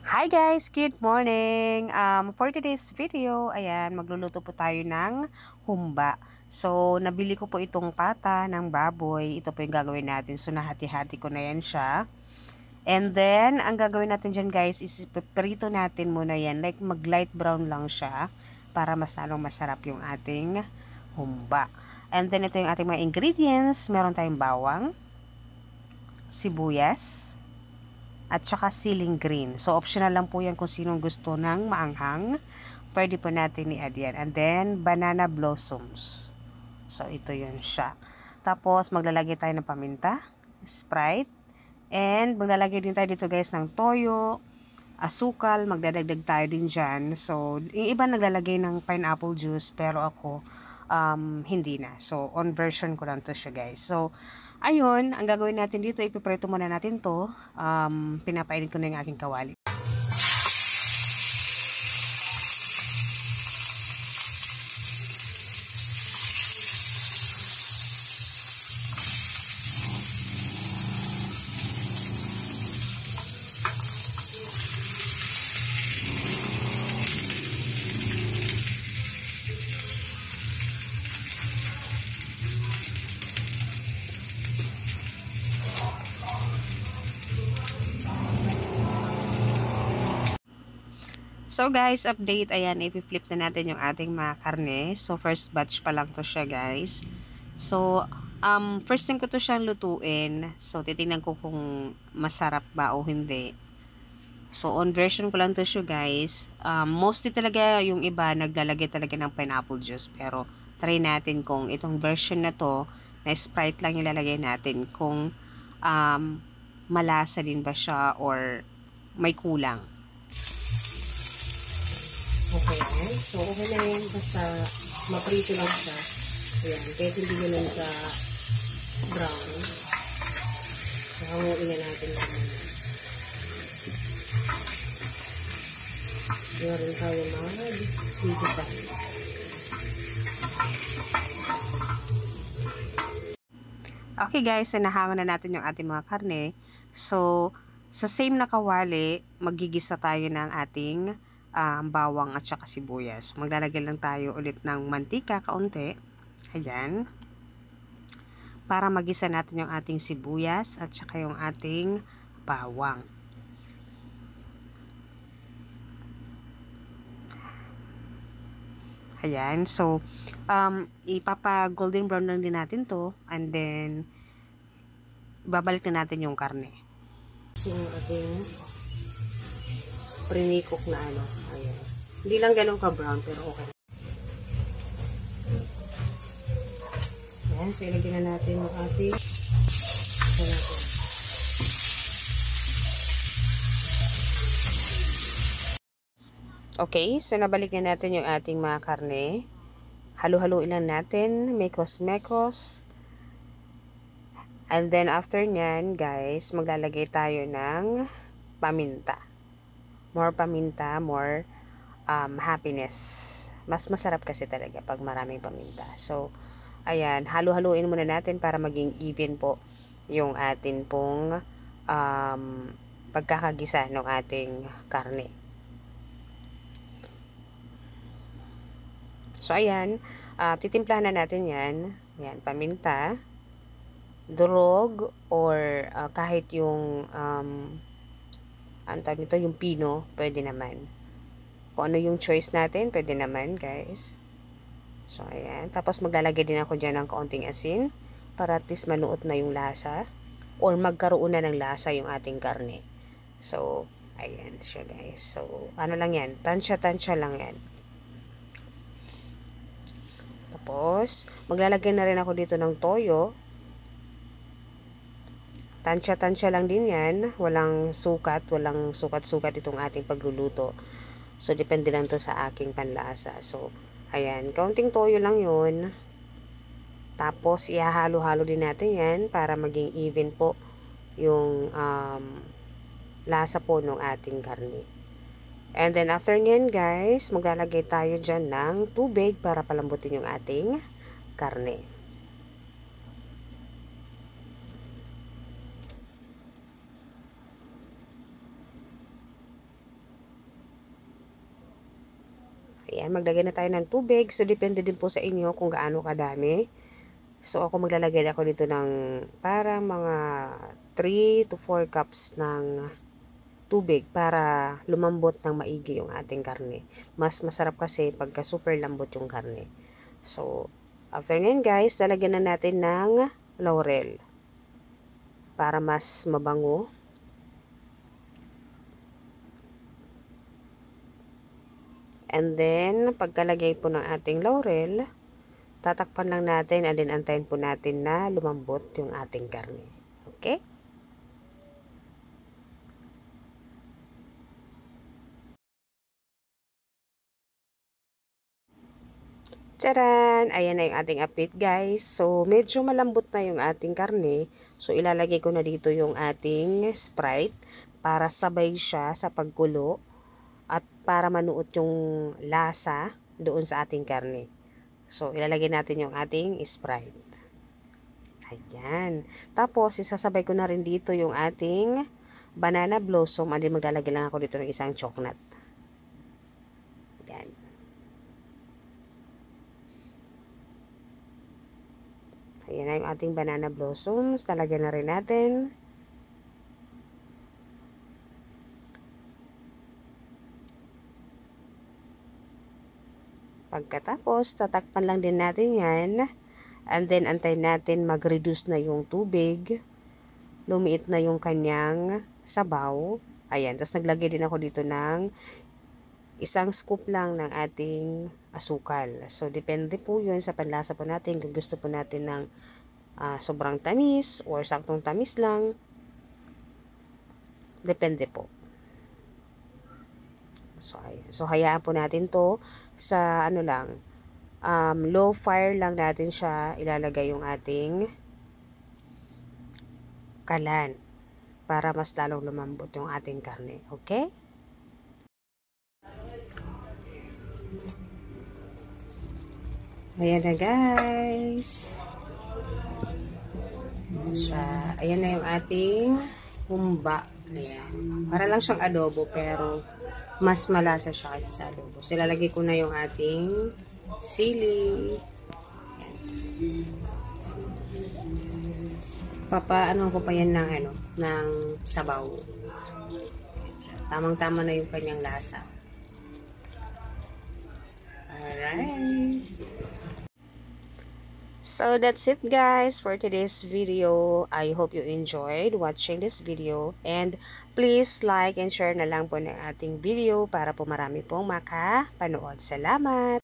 Hi guys! Good morning! For today's video, ayan, magluluto po tayo ng humba. So, nabili ko po itong pata ng baboy. Ito po yung gagawin natin. So, nahati-hati ko na yan siya. And then, ang gagawin natin dyan guys is prito natin muna yan. Like mag light brown lang siya para mas lalong masarap yung ating humba. And then, ito yung ating mga ingredients. Meron tayong bawang, sibuyas, at saka ceiling green. So, optional lang po yan kung sinong gusto ng maanghang. Pwede po natin i-add yan. And then, banana blossoms. So, ito yun siya. Tapos, maglalagay tayo ng paminta, Sprite, and maglalagay din tayo dito guys ng toyo, asukal, magdadagdag tayo din dyan. So, yung iba naglalagay ng pineapple juice, pero ako, hindi na. So, on version ko lang to siya guys. So, ayun, ang gagawin natin dito, ipipreto muna natin to. Pinapainit ko na yung aking kawali. So guys, update, ayan, i-flip na natin yung ating mga karne. So first batch pa lang to siya guys. So, first time ko to siyang lutuin. So, titingnan ko kung masarap ba o hindi. So, on version ko lang to siya guys. Mostly talaga yung iba naglalagay talaga ng pineapple juice. Pero, try natin kung itong version na to, na Sprite lang ilalagay natin. Kung malasa din ba siya or may kulang. Okay yan. So, okay na yan. Basta maprito lang siya. Ayan. Kahit hindi nyo lang sa brown. So, hanguin na natin naman. Meron tayo mga bibisan. Okay guys, so nahangon na natin yung ating mga karne. So, sa same na kawali, magigisa tayo ng ating bawang at saka sibuyas. Maglalagay lang tayo ulit ng mantika kaunti. Ayan. Para magisa natin yung ating sibuyas at saka yung ating bawang. Ayan. So, ipapa golden brown lang din natin to. And then, babalik na natin yung karne. So, yung ating pre-cook na ano. Ayan. Hindi lang ganun ka-brown, pero okay. Ayan. So, ilagyan na natin yung ating okay. So, nabalik na natin yung ating mga karne. Halo-haluin lang natin. Mekos-mekos. And then, after nyan, guys, maglalagay tayo ng paminta. More paminta, more happiness. Mas masarap kasi talaga pag maraming paminta. So, ayan, halo-haluin muna natin para maging even po yung atin pong pagkakagisa ng ating karne. So, ayan, titimplahan na natin yan. Ayan, paminta, durog, or kahit yung ano tawag nito, yung pino, pwede naman. Kung ano yung choice natin, pwede naman, guys. So, ayan. Tapos, maglalagay din ako dyan ng kaunting asin para at least manuot na yung lasa or magkaroon na ng lasa yung ating karne. So, ayan siya, guys. So, ano lang yan? Tansya-tansya lang yan. Tapos, maglalagay na rin ako dito ng toyo. Tansya-tansya lang din yan. Walang sukat-sukat itong ating pagluluto. So, depende lang to sa aking panlasa. So, ayan. Kaunting toyo lang yun. Tapos, ihahalo-halo din natin yan para maging even po yung lasa po ng ating karne. And then, after nyan guys, maglalagay tayo dyan ng tubig para palambutin yung ating karne. Ayan, maglagay na tayo ng tubig. So, depende din po sa inyo kung gaano kadami. So, ako maglalagay ako dito ng parang mga 3 to 4 cups ng tubig para lumambot ng maigi yung ating karne. Mas masarap kasi pagka super lambot yung karne. So, after nyan guys, lalagyan na natin ng laurel para mas mabango. And then, pagkalagay po ng ating laurel, tatakpan lang natin and then antayin po natin na lumambot yung ating karne. Okay? Tcharan! Ayan na yung ating update guys. So, medyo malambot na yung ating karne. So, ilalagay ko na dito yung ating Sprite para sabay siya sa pagkulo at para manuot yung lasa doon sa ating karne. So, ilalagay natin yung ating Sprite. Ayan. Tapos, isasabay ko na rin dito yung ating banana blossom. At maglalagay lang ako dito ng isang chocolate. Ayan. Ayan na yung ating banana blossoms. Talagyan na rin natin. Pagkatapos, tatakpan lang din natin yan. And then, antayin natin mag-reduce na yung tubig. Lumiit na yung kanyang sabaw. Ayan. Tapos, naglagay din ako dito ng isang scoop lang ng ating asukal. So, depende po yun sa panlasa po natin. Kung gusto po natin ng sobrang tamis or saktong tamis lang. Depende po. So, ayan. So, hayaan po natin to sa ano lang, low fire lang natin siya ilalagay yung ating kalan para mas lalong lumambot yung ating karne. Okay? Ayan na guys. Ayan na yung ating humba. Ayan. Para lang siyang adobo pero mas malasa siya kasi sa adobo. So, ilalagay ko na yung ating sili. Papaano ko pa yan ng sabaw. Tamang-tama na yung kanyang lasa. Alright. So, that's it guys for today's video. I hope you enjoyed watching this video. And please like and share na lang po ng ating video para po marami pong makapanood. Salamat!